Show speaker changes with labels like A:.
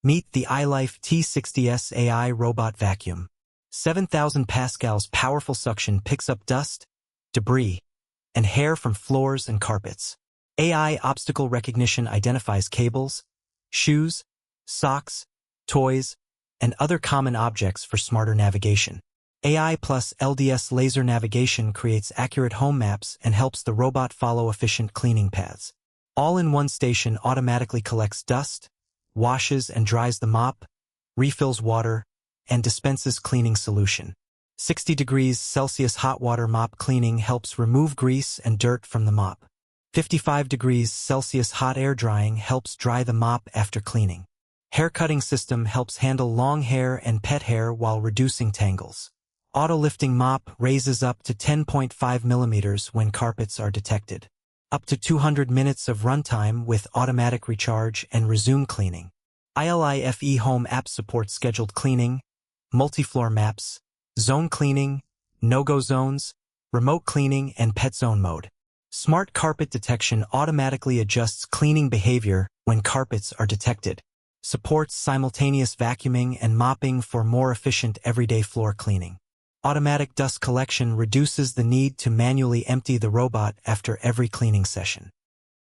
A: Meet the ILIFE T60s AI robot vacuum. 7,000 pascals powerful suction picks up dust, debris, and hair from floors and carpets. AI obstacle recognition identifies cables, shoes, socks, toys, and other common objects for smarter navigation. AI plus LDS laser navigation creates accurate home maps and helps the robot follow efficient cleaning paths. All-in-one station automatically collects dust, washes and dries the mop, refills water, and dispenses cleaning solution. 60 degrees Celsius hot water mop cleaning helps remove grease and dirt from the mop. 55 degrees Celsius hot air drying helps dry the mop after cleaning. Hair cutting system helps handle long hair and pet hair while reducing tangles. Auto lifting mop raises up to 10.5 millimeters when carpets are detected. Up to 200 minutes of runtime with automatic recharge and resume cleaning. ILIFE Home app supports scheduled cleaning, multi-floor maps, zone cleaning, no-go zones, remote cleaning, and pet zone mode. Smart carpet detection automatically adjusts cleaning behavior when carpets are detected. Supports simultaneous vacuuming and mopping for more efficient everyday floor cleaning. Automatic dust collection reduces the need to manually empty the robot after every cleaning session.